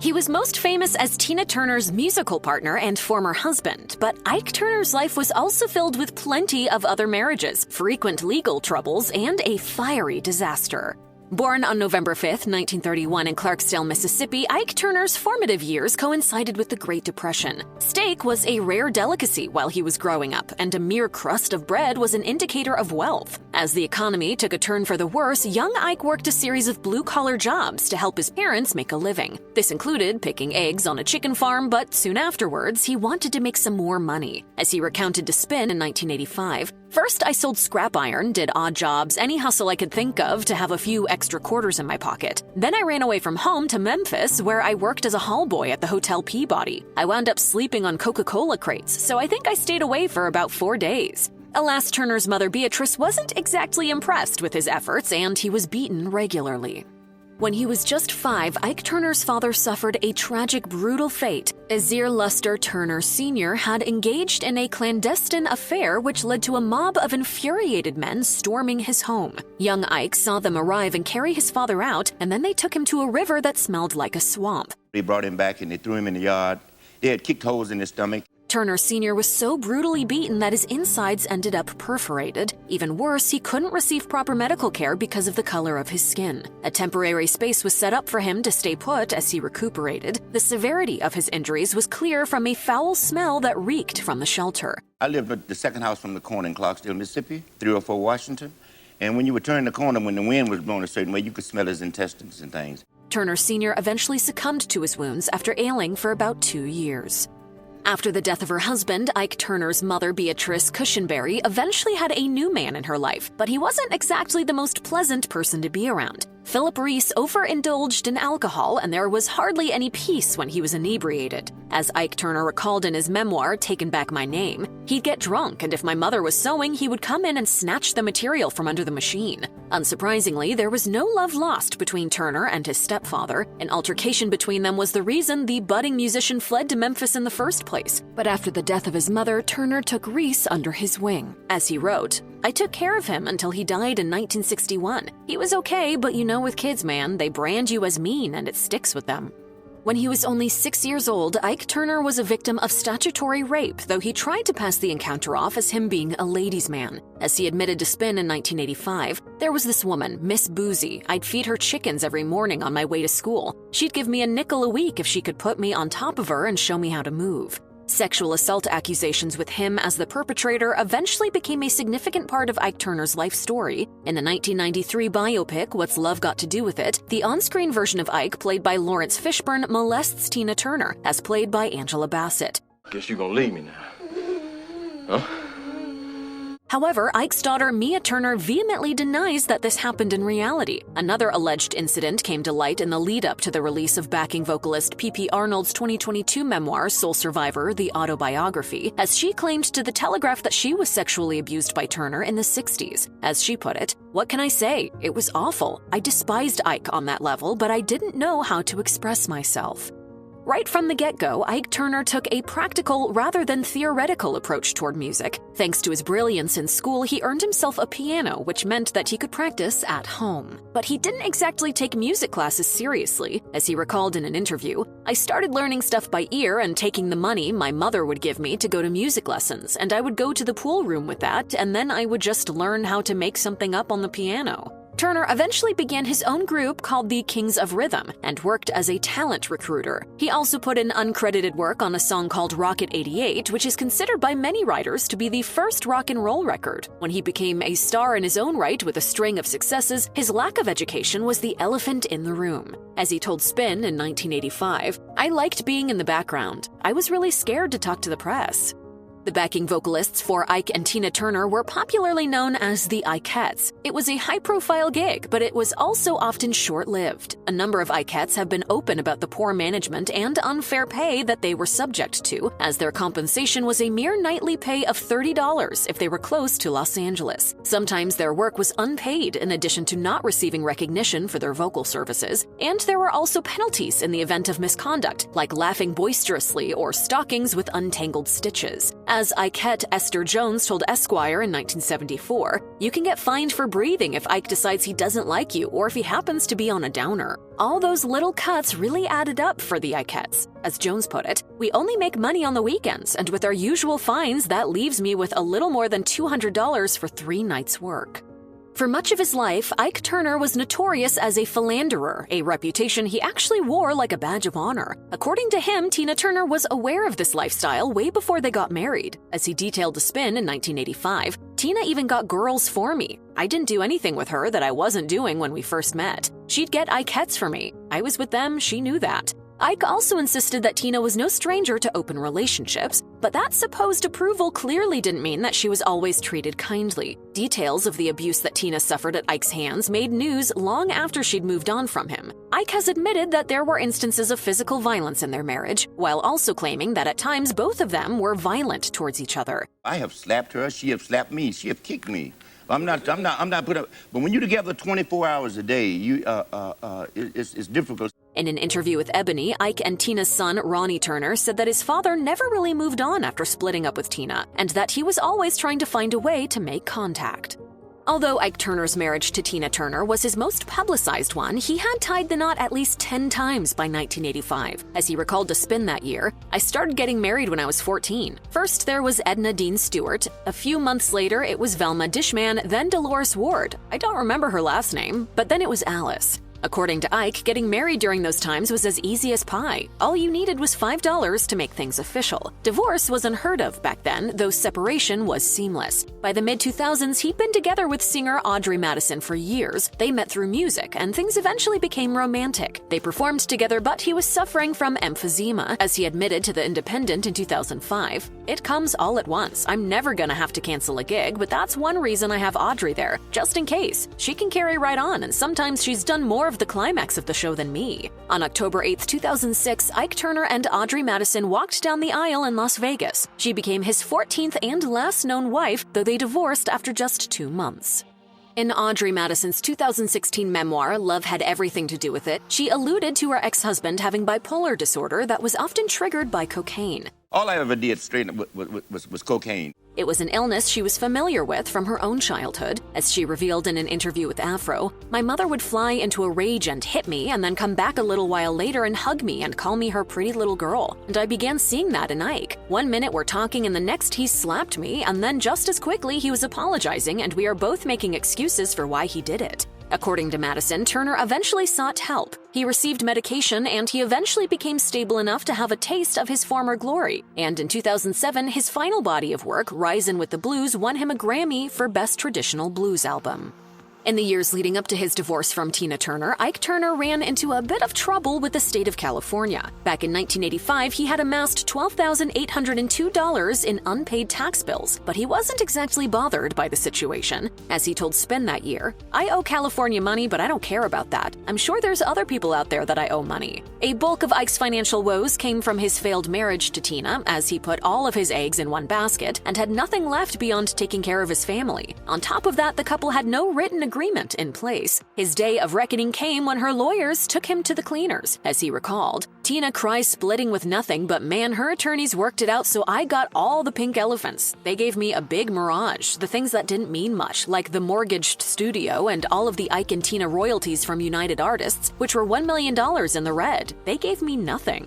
He was most famous as Tina Turner's musical partner and former husband, but Ike Turner's life was also filled with plenty of other marriages, frequent legal troubles, and a fiery disaster. Born on November 5, 1931 in Clarksdale, Mississippi, Ike Turner's formative years coincided with the Great Depression. Steak was a rare delicacy while he was growing up, and a mere crust of bread was an indicator of wealth. As the economy took a turn for the worse, young Ike worked a series of blue-collar jobs to help his parents make a living. This included picking eggs on a chicken farm, but soon afterwards, he wanted to make some more money. As he recounted to Spin in 1985, "First, I sold scrap iron, did odd jobs, any hustle I could think of to have a few extra quarters in my pocket. Then I ran away from home to Memphis, where I worked as a hall boy at the Hotel Peabody. I wound up sleeping on Coca-Cola crates, so I think I stayed away for about 4 days." Alas, Turner's mother Beatrice wasn't exactly impressed with his efforts, and he was beaten regularly. When he was just 5, Ike Turner's father suffered a tragic, brutal fate. Azir Luster Turner Sr. had engaged in a clandestine affair which led to a mob of infuriated men storming his home. Young Ike saw them arrive and carry his father out, and then they took him to a river that smelled like a swamp. They brought him back and they threw him in the yard. They had kicked holes in his stomach. Turner Sr. was so brutally beaten that his insides ended up perforated. Even worse, he couldn't receive proper medical care because of the color of his skin. A temporary space was set up for him to stay put as he recuperated. The severity of his injuries was clear from a foul smell that reeked from the shelter. I lived at the second house from the corner in Clarksdale, Mississippi, 304 Washington. And when you would turn the corner, when the wind was blowing a certain way, you could smell his intestines and things. Turner Sr. eventually succumbed to his wounds after ailing for about 2 years. After the death of her husband, Ike Turner's mother, Beatrice Cushenberry, eventually had a new man in her life, but he wasn't exactly the most pleasant person to be around. Philip Reese overindulged in alcohol, and there was hardly any peace when he was inebriated. As Ike Turner recalled in his memoir, Taken Back My Name, he'd get drunk, and if my mother was sewing, he would come in and snatch the material from under the machine. Unsurprisingly, there was no love lost between Turner and his stepfather. An altercation between them was the reason the budding musician fled to Memphis in the first place. But after the death of his mother, Turner took Reese under his wing. As he wrote, "I took care of him until he died in 1961. He was okay, but you know with kids, man, they brand you as mean and it sticks with them." When he was only 6 years old, Ike Turner was a victim of statutory rape, though he tried to pass the encounter off as him being a ladies' man. As he admitted to Spin in 1985, "There was this woman, Miss Boozy. I'd feed her chickens every morning on my way to school. She'd give me a nickel a week if she could put me on top of her and show me how to move." Sexual assault accusations with him as the perpetrator eventually became a significant part of Ike Turner's life story. In the 1993 biopic, What's Love Got to Do with It?, the on-screen version of Ike, played by Lawrence Fishburne, molests Tina Turner, as played by Angela Bassett. "Guess you're gonna leave me now. Huh?" However, Ike's daughter, Mia Turner, vehemently denies that this happened in reality. Another alleged incident came to light in the lead-up to the release of backing vocalist P.P. Arnold's 2022 memoir, Soul Survivor, The Autobiography, as she claimed to The Telegraph that she was sexually abused by Turner in the 60s. As she put it, "What can I say? It was awful. I despised Ike on that level, but I didn't know how to express myself." Right from the get-go, Ike Turner took a practical rather than theoretical approach toward music. Thanks to his brilliance in school, he earned himself a piano, which meant that he could practice at home. But he didn't exactly take music classes seriously. As he recalled in an interview, "I started learning stuff by ear and taking the money my mother would give me to go to music lessons, and I would go to the pool room with that, and then I would just learn how to make something up on the piano." Turner eventually began his own group called the Kings of Rhythm and worked as a talent recruiter. He also put in uncredited work on a song called Rocket 88, which is considered by many writers to be the first rock and roll record. When he became a star in his own right with a string of successes, his lack of education was the elephant in the room. As he told Spin in 1985, "I liked being in the background. I was really scared to talk to the press." The backing vocalists for Ike and Tina Turner were popularly known as the Ikettes. It was a high-profile gig, but it was also often short-lived. A number of Ikettes have been open about the poor management and unfair pay that they were subject to, as their compensation was a mere nightly pay of $30 if they were close to Los Angeles. Sometimes their work was unpaid in addition to not receiving recognition for their vocal services, and there were also penalties in the event of misconduct, like laughing boisterously or stockings with untangled stitches. As Ikette Esther Jones told Esquire in 1974, you can get fined for breathing if Ike decides he doesn't like you or if he happens to be on a downer. All those little cuts really added up for the Ikettes. As Jones put it, we only make money on the weekends, and with our usual fines, that leaves me with a little more than $200 for 3 nights' work. For much of his life, Ike Turner was notorious as a philanderer, a reputation he actually wore like a badge of honor. According to him, Tina Turner was aware of this lifestyle way before they got married. As he detailed to Spin in 1985, Tina even got girls for me. I didn't do anything with her that I wasn't doing when we first met. She'd get Ikettes for me. I was with them, she knew that. Ike also insisted that Tina was no stranger to open relationships, but that supposed approval clearly didn't mean that she was always treated kindly. Details of the abuse that Tina suffered at Ike's hands made news long after she'd moved on from him. Ike has admitted that there were instances of physical violence in their marriage, while also claiming that at times both of them were violent towards each other. I have slapped her, she have slapped me, she have kicked me. I'm not put up. But when you're together 24 hours a day, it's difficult. In an interview with Ebony, Ike and Tina's son, Ronnie Turner, said that his father never really moved on after splitting up with Tina, and that he was always trying to find a way to make contact. Although Ike Turner's marriage to Tina Turner was his most publicized one, he had tied the knot at least 10 times by 1985. As he recalled to Spin that year, I started getting married when I was 14. First, there was Edna Dean Stewart. A few months later, it was Velma Dishman, then Dolores Ward. I don't remember her last name, but then it was Alice. According to Ike, getting married during those times was as easy as pie. All you needed was $5 to make things official. Divorce was unheard of back then, though separation was seamless. By the mid-2000s, he'd been together with singer Audrey Madison for years. They met through music, and things eventually became romantic. They performed together, but he was suffering from emphysema, as he admitted to The Independent in 2005. It comes all at once. I'm never gonna have to cancel a gig, but that's one reason I have Audrey there, just in case. She can carry right on, and sometimes she's done more of the climax of the show than me. On October 8, 2006, Ike Turner and Audrey Madison walked down the aisle in Las Vegas. She became his 14th and last known wife, though they divorced after just 2 months. In Audrey Madison's 2016 memoir, Love Had Everything to Do with It, she alluded to her ex-husband having bipolar disorder that was often triggered by cocaine. All I ever did straight up was cocaine. It was an illness she was familiar with from her own childhood. As she revealed in an interview with Afro, my mother would fly into a rage and hit me and then come back a little while later and hug me and call me her pretty little girl. And I began seeing that in Ike. One minute we're talking and the next he slapped me, and then just as quickly he was apologizing and we are both making excuses for why he did it. According to Madison, Turner eventually sought help. He received medication and he eventually became stable enough to have a taste of his former glory. And in 2007, his final body of work, Risin' with the Blues, won him a Grammy for Best Traditional Blues Album. In the years leading up to his divorce from Tina Turner, Ike Turner ran into a bit of trouble with the state of California. Back in 1985, he had amassed $12,802 in unpaid tax bills, but he wasn't exactly bothered by the situation. As he told Spin that year, "I owe California money, but I don't care about that. I'm sure there's other people out there that I owe money." A bulk of Ike's financial woes came from his failed marriage to Tina, as he put all of his eggs in one basket and had nothing left beyond taking care of his family. On top of that, the couple had no written agreement in place. His day of reckoning came when her lawyers took him to the cleaners. As he recalled, "Tina cries splitting with nothing, but man, her attorneys worked it out so I got all the pink elephants. They gave me a big mirage, the things that didn't mean much, like the mortgaged studio and all of the Ike and Tina royalties from United Artists, which were $1 million in the red. They gave me nothing."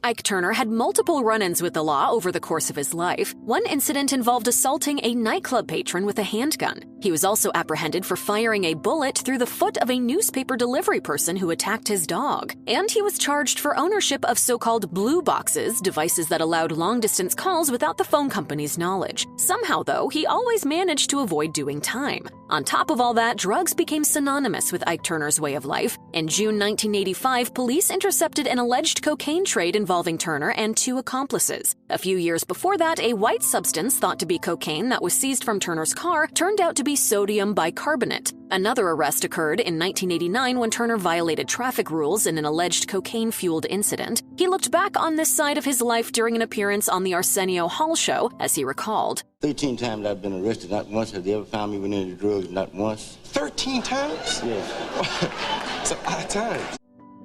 Ike Turner had multiple run-ins with the law over the course of his life. One incident involved assaulting a nightclub patron with a handgun. He was also apprehended for firing a bullet through the foot of a newspaper delivery person who attacked his dog. And he was charged for ownership of so-called blue boxes, devices that allowed long-distance calls without the phone company's knowledge. Somehow, though, he always managed to avoid doing time. On top of all that, drugs became synonymous with Ike Turner's way of life. In June 1985, police intercepted an alleged cocaine trade involving Turner and 2 accomplices. A few years before that, a white substance thought to be cocaine that was seized from Turner's car turned out to be sodium bicarbonate. Another arrest occurred in 1989 when Turner violated traffic rules in an alleged cocaine-fueled incident. He looked back on this side of his life during an appearance on the Arsenio Hall show, as he recalled. 13 times I've been arrested. Not once have they ever found me with any drugs. Not once. 13 times? Yes. It's a lot of times.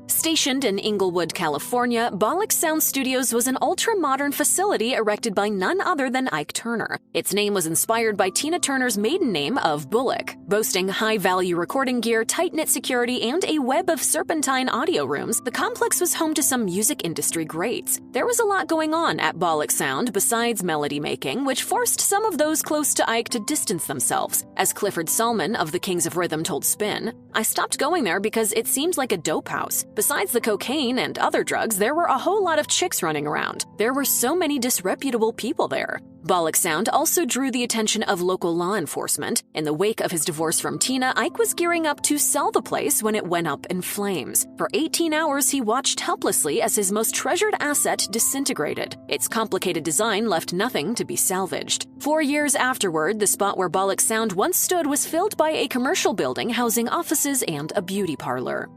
Stationed in Inglewood, California, Bollock Sound Studios was an ultra-modern facility erected by none other than Ike Turner. Its name was inspired by Tina Turner's maiden name of Bullock. Boasting high-value recording gear, tight-knit security, and a web of serpentine audio rooms, the complex was home to some music industry greats. There was a lot going on at Bollock Sound besides melody making, which forced some of those close to Ike to distance themselves. As Clifford Salmon of the Kings of Rhythm told Spin, "I stopped going there because it seemed like a dope house. Besides the cocaine and other drugs, there were a whole lot of chicks running around. There were so many disreputable people there." Bollock Sound also drew the attention of local law enforcement. In the wake of his divorce from Tina, Ike was gearing up to sell the place when it went up in flames. For 18 hours, he watched helplessly as his most treasured asset disintegrated. Its complicated design left nothing to be salvaged. 4 years afterward, the spot where Bollock Sound once stood was filled by a commercial building housing offices and a beauty parlor.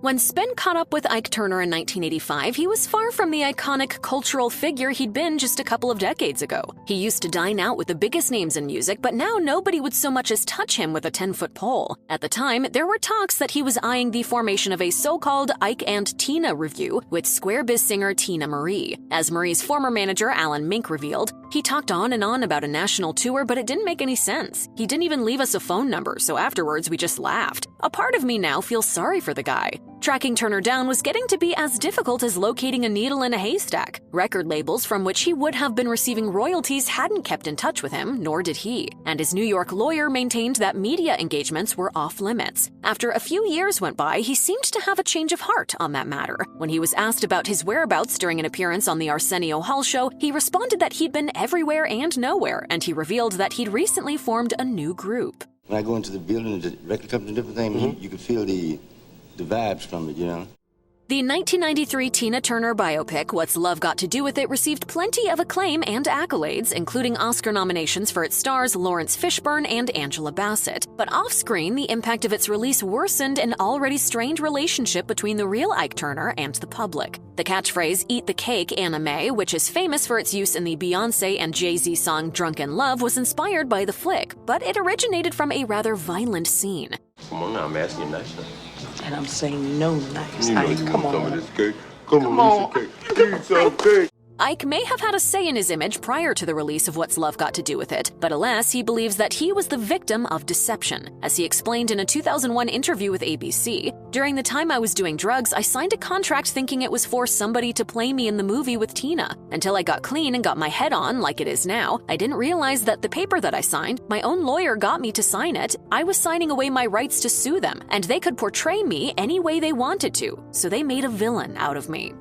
When Spin caught up with Ike Turner in 1985, he was far from the iconic cultural figure he'd been just a couple of decades ago. He used to dine out with the biggest names in music, but now nobody would so much as touch him with a 10-foot pole. At the time, there were talks that he was eyeing the formation of a so-called Ike and Tina review with Square Biz singer Tina Marie. As Marie's former manager, Alan Mink, revealed, he talked on and on about a national tour, but it didn't make any sense. He didn't even leave us a phone number, so afterwards we just laughed. A part of me now feels sorry for the guy. Tracking Turner down was getting to be as difficult as locating a needle in a haystack. Record labels from which he would have been receiving royalties hadn't kept in touch with him, nor did he. And his New York lawyer maintained that media engagements were off limits. After a few years went by, he seemed to have a change of heart on that matter. When he was asked about his whereabouts during an appearance on the Arsenio Hall show, he responded that he'd been everywhere and nowhere, and he revealed that he'd recently formed a new group. When I go into the building, the record company, different thing, you can feel the vibes from it, you know? The 1993 Tina Turner biopic, What's Love Got to Do with It, received plenty of acclaim and accolades, including Oscar nominations for its stars Lawrence Fishburne and Angela Bassett. But off-screen, the impact of its release worsened an already strained relationship between the real Ike Turner and the public. The catchphrase, "Eat the Cake, Anna Mae," which is famous for its use in the Beyoncé and Jay-Z song Drunken Love, was inspired by the flick, but it originated from a rather violent scene. Come on now, I'm asking you nicely. And I'm saying no nice. You know you want some of this cake. Come on, eat some cake. Eat some cake. Ike may have had a say in his image prior to the release of What's Love Got to Do with It, but alas, he believes that he was the victim of deception. As he explained in a 2001 interview with ABC, "During the time I was doing drugs, I signed a contract thinking it was for somebody to play me in the movie with Tina. Until I got clean and got my head on, like it is now, I didn't realize that the paper that I signed, my own lawyer got me to sign it. I was signing away my rights to sue them, and they could portray me any way they wanted to, so they made a villain out of me."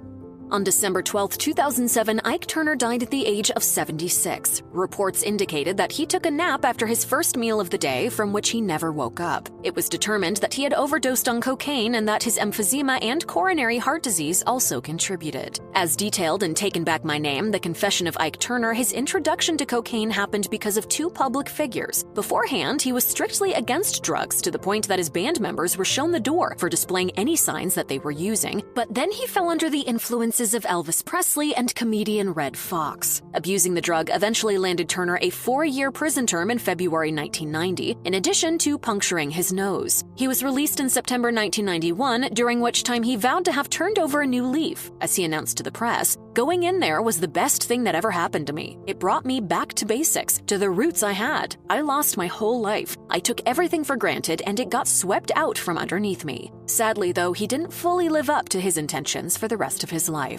On December 12, 2007, Ike Turner died at the age of 76. Reports indicated that he took a nap after his first meal of the day, from which he never woke up. It was determined that he had overdosed on cocaine and that his emphysema and coronary heart disease also contributed. As detailed in Taken Back My Name, The Confession of Ike Turner, his introduction to cocaine happened because of two public figures. Beforehand, he was strictly against drugs to the point that his band members were shown the door for displaying any signs that they were using. But then he fell under the influence of Elvis Presley and comedian Red Fox. Abusing the drug eventually landed Turner a 4-year prison term in February 1990, in addition to puncturing his nose. He was released in September 1991, during which time he vowed to have turned over a new leaf. As he announced to the press, "Going in there was the best thing that ever happened to me. It brought me back to basics, to the roots I had. I lost my whole life. I took everything for granted and it got swept out from underneath me." Sadly, though, he didn't fully live up to his intentions for the rest of his life.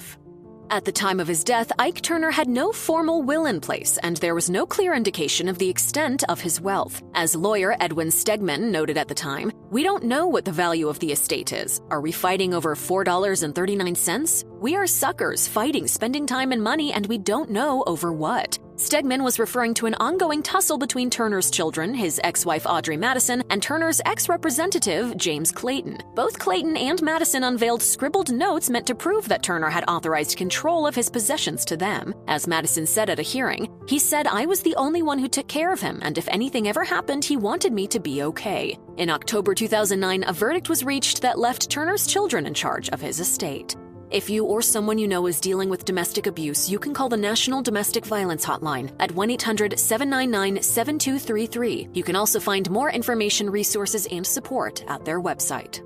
At the time of his death, Ike Turner had no formal will in place, and there was no clear indication of the extent of his wealth. As lawyer Edwin Stegman noted at the time, "We don't know what the value of the estate is. Are we fighting over $4.39? We are suckers fighting, spending time and money, and we don't know over what." Stegman was referring to an ongoing tussle between Turner's children, his ex-wife Audrey Madison, and Turner's ex-representative, James Clayton. Both Clayton and Madison unveiled scribbled notes meant to prove that Turner had authorized control of his possessions to them. As Madison said at a hearing, he said, "I was the only one who took care of him, and if anything ever happened, he wanted me to be okay." In October 2009, a verdict was reached that left Turner's children in charge of his estate. If you or someone you know is dealing with domestic abuse, you can call the National Domestic Violence Hotline at 1-800-799-7233. You can also find more information, resources, and support at their website.